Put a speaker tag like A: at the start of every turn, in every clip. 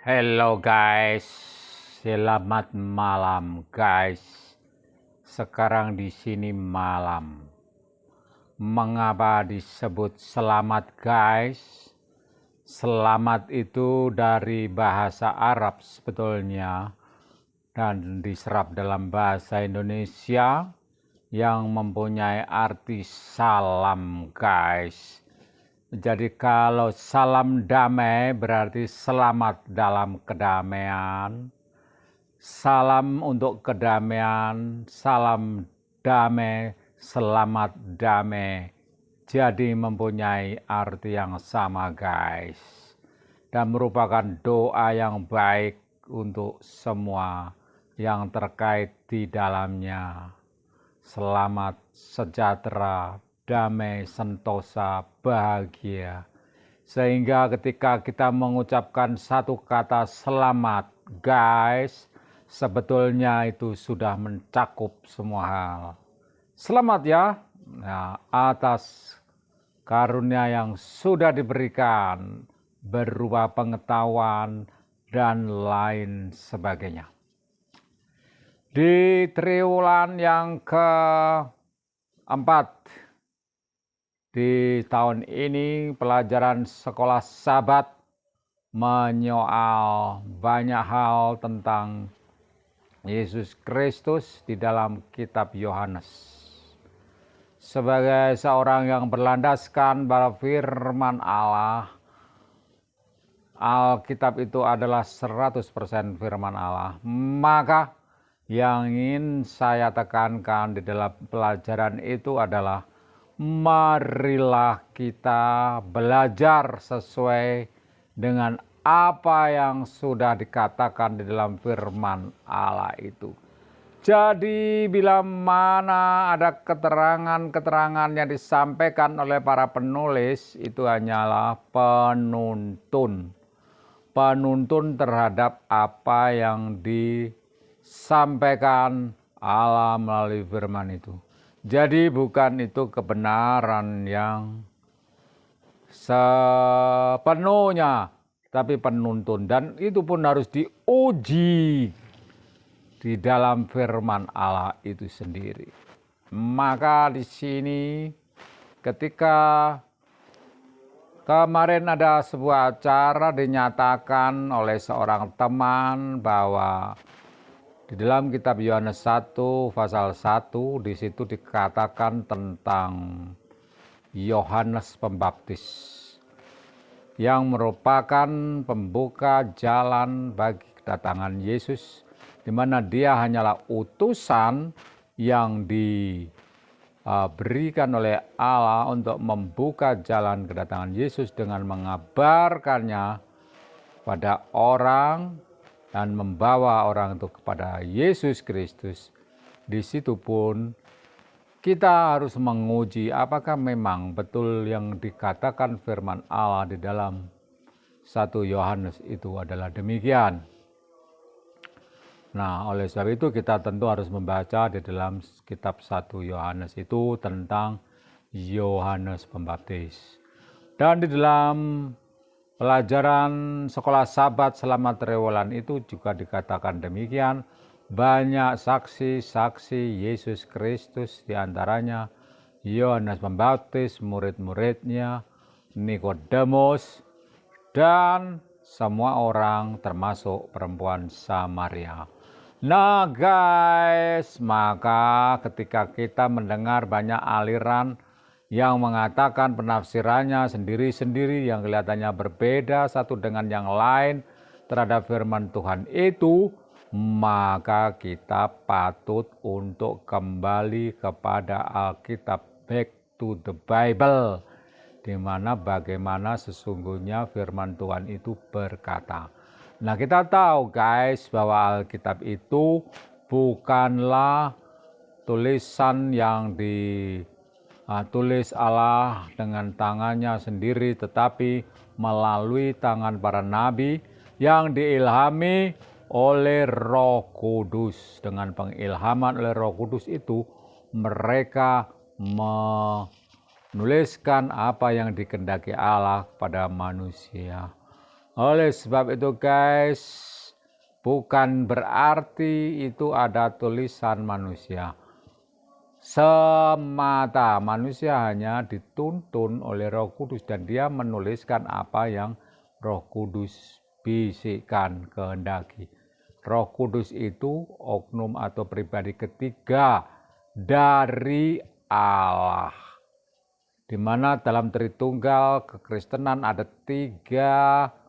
A: Hello guys, selamat malam guys. Sekarang di sini malam. Mengapa disebut selamat guys? Selamat itu dari bahasa Arab sebetulnya dan diserap dalam bahasa Indonesia yang mempunyai arti salam guys. Jadi kalau salam damai berarti selamat dalam kedamaian. Salam untuk kedamaian, salam damai, selamat damai. Jadi mempunyai arti yang sama guys. Dan merupakan doa yang baik untuk semua yang terkait di dalamnya. Selamat, sejahtera, damai, sentosa, bahagia. Sehingga ketika kita mengucapkan satu kata selamat, guys, sebetulnya itu sudah mencakup semua hal. Selamat ya, atas karunia yang sudah diberikan berupa pengetahuan dan lain sebagainya. Di triwulan yang keempat di tahun ini, pelajaran sekolah Sabat menyoal banyak hal tentang Yesus Kristus di dalam kitab Yohanes. Sebagai seorang yang berlandaskan pada firman Allah, Alkitab itu adalah 100% firman Allah. Maka yang ingin saya tekankan di dalam pelajaran itu adalah marilah kita belajar sesuai dengan apa yang sudah dikatakan di dalam firman Allah itu. Jadi bila mana ada keterangan-keterangan yang disampaikan oleh para penulis, itu hanyalah penuntun. Penuntun terhadap apa yang disampaikan Allah melalui firman itu. Jadi bukan itu kebenaran yang sepenuhnya, tapi penuntun. Dan itu pun harus diuji di dalam firman Allah itu sendiri. Maka di sini ketika kemarin ada sebuah acara dinyatakan oleh seorang teman bahwa di dalam kitab Yohanes 1 pasal 1 di situ dikatakan tentang Yohanes Pembaptis yang merupakan pembuka jalan bagi kedatangan Yesus, di mana dia hanyalah utusan yang diberikan oleh Allah untuk membuka jalan kedatangan Yesus dengan mengabarkannya pada orang dan membawa orang itu kepada Yesus Kristus. Di situ pun kita harus menguji apakah memang betul yang dikatakan firman Allah di dalam 1 Yohanes itu adalah demikian. Nah, oleh sebab itu kita tentu harus membaca di dalam kitab 1 Yohanes itu tentang Yohanes Pembaptis. Dan di dalam pelajaran sekolah Sabat selama triwulan itu juga dikatakan demikian. Banyak saksi-saksi Yesus Kristus, diantaranya Yohanes Pembaptis, murid-muridnya, Nikodemus, dan semua orang termasuk perempuan Samaria. Nah guys, maka ketika kita mendengar banyak aliran yang mengatakan penafsirannya sendiri-sendiri yang kelihatannya berbeda satu dengan yang lain terhadap firman Tuhan itu, maka kita patut untuk kembali kepada Alkitab, back to the Bible, di mana bagaimana sesungguhnya firman Tuhan itu berkata. Nah, kita tahu guys bahwa Alkitab itu bukanlah tulisan yang ditulis Allah dengan tangannya sendiri, tetapi melalui tangan para nabi yang diilhami oleh Roh Kudus. Dengan pengilhaman oleh Roh Kudus itu mereka menuliskan apa yang dikehendaki Allah kepada manusia. Oleh sebab itu guys, bukan berarti itu ada tulisan manusia. Semata manusia hanya dituntun oleh Roh Kudus dan dia menuliskan apa yang Roh Kudus bisikkan, kehendaki. Roh Kudus itu oknum atau pribadi ketiga dari Allah. Di mana dalam Tritunggal kekristenan ada 3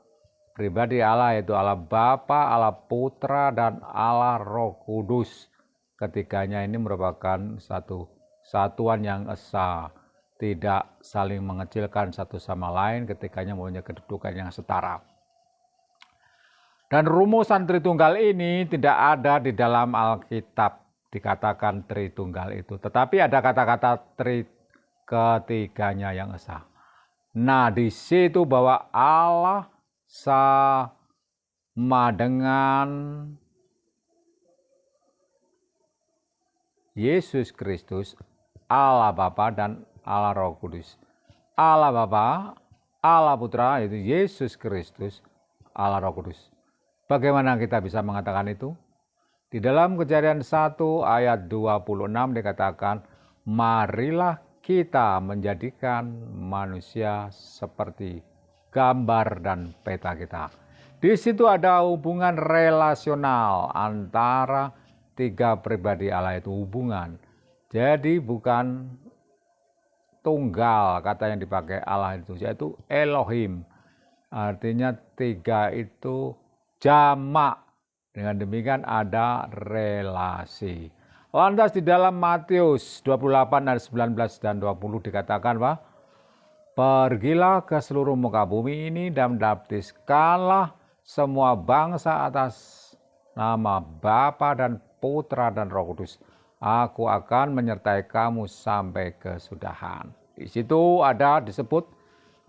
A: pribadi Allah, yaitu Allah Bapa, Allah Putra, dan Allah Roh Kudus. Ketiganya ini merupakan satu satuan yang esa, tidak saling mengecilkan satu sama lain, ketiganya mempunyai kedudukan yang setara. Dan rumusan Tritunggal ini tidak ada di dalam Alkitab dikatakan Tritunggal itu, tetapi ada kata-kata ketiganya yang esa. Nah, di situ bahwa Allah sama dengan Yesus Kristus, Allah Bapa dan Allah Roh Kudus. Allah Bapa, Allah Putra, yaitu Yesus Kristus, Allah Roh Kudus. Bagaimana kita bisa mengatakan itu? Di dalam Kejadian 1 ayat 26 dikatakan, marilah kita menjadikan manusia seperti gambar dan peta kita. Di situ ada hubungan relasional antara 3 pribadi Allah, itu hubungan. Jadi bukan tunggal kata yang dipakai Allah itu, yaitu Elohim. Artinya 3 itu jamak. Dengan demikian ada relasi. Lantas di dalam Matius 28 ayat 19 dan 20 dikatakan bahwa pergilah ke seluruh muka bumi ini dan baptiskanlah semua bangsa atas nama Bapa dan Putra dan Roh Kudus. Aku akan menyertai kamu sampai kesudahan. Di situ ada disebut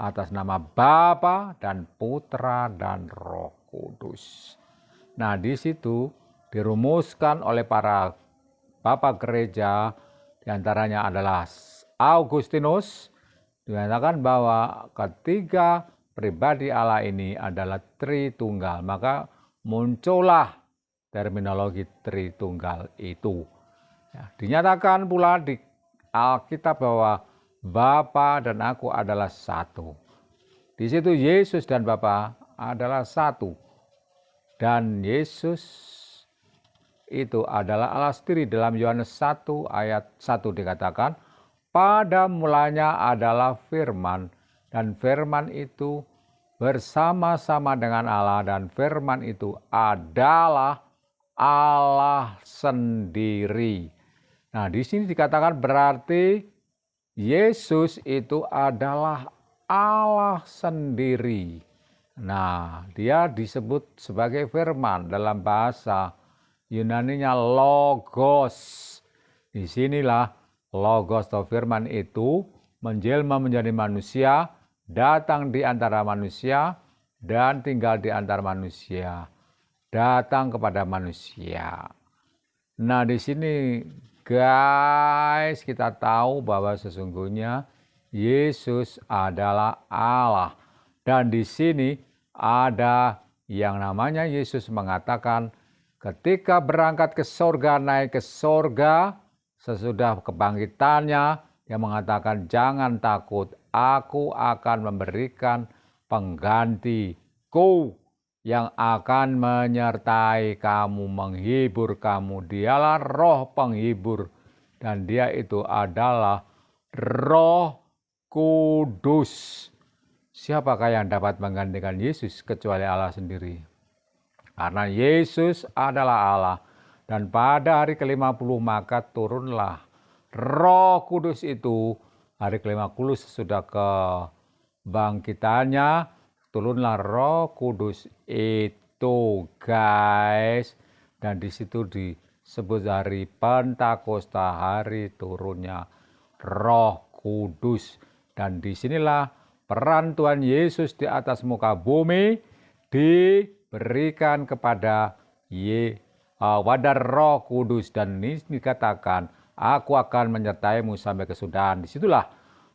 A: atas nama Bapa dan Putra dan Roh Kudus. Nah, di situ dirumuskan oleh para bapak gereja, diantaranya adalah Augustinus, dikatakan bahwa ketiga pribadi Allah ini adalah Tritunggal. Maka muncullah terminologi Tritunggal itu. Ya, dinyatakan pula di Alkitab bahwa Bapa dan Aku adalah satu. Di situ Yesus dan Bapa adalah satu. Dan Yesus itu adalah Allah sendiri. Dalam Yohanes 1 ayat 1 dikatakan, pada mulanya adalah firman, dan firman itu bersama-sama dengan Allah, dan firman itu adalah Allah sendiri. Nah, di sini dikatakan berarti Yesus itu adalah Allah sendiri. Nah, dia disebut sebagai firman dalam bahasa Yunaninya logos. Di sinilah logos atau firman itu menjelma menjadi manusia, datang di antara manusia, dan tinggal di antara manusia. Datang kepada manusia. Nah, di sini guys, kita tahu bahwa sesungguhnya Yesus adalah Allah. Dan di sini ada yang namanya Yesus mengatakan ketika berangkat ke sorga, naik ke sorga, sesudah kebangkitannya, dia mengatakan jangan takut, aku akan memberikan penggantiku yang akan menyertai kamu, menghibur kamu. Dialah Roh penghibur, dan dia itu adalah Roh Kudus. Siapakah yang dapat menggantikan Yesus kecuali Allah sendiri? Karena Yesus adalah Allah, dan pada hari ke-50 maka turunlah Roh Kudus itu. Hari ke-50 sesudah kebangkitannya, turunlah Roh Kudus itu guys. Dan di situ disebut hari Pentakosta, hari turunnya Roh Kudus. Dan disinilah peran Tuhan Yesus di atas muka bumi diberikan kepada wadah Roh Kudus. Dan ini dikatakan, aku akan menyertaimu sampai kesudahan. Disitulah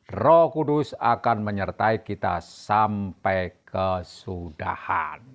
A: Roh Kudus akan menyertai kita sampai kesudahan.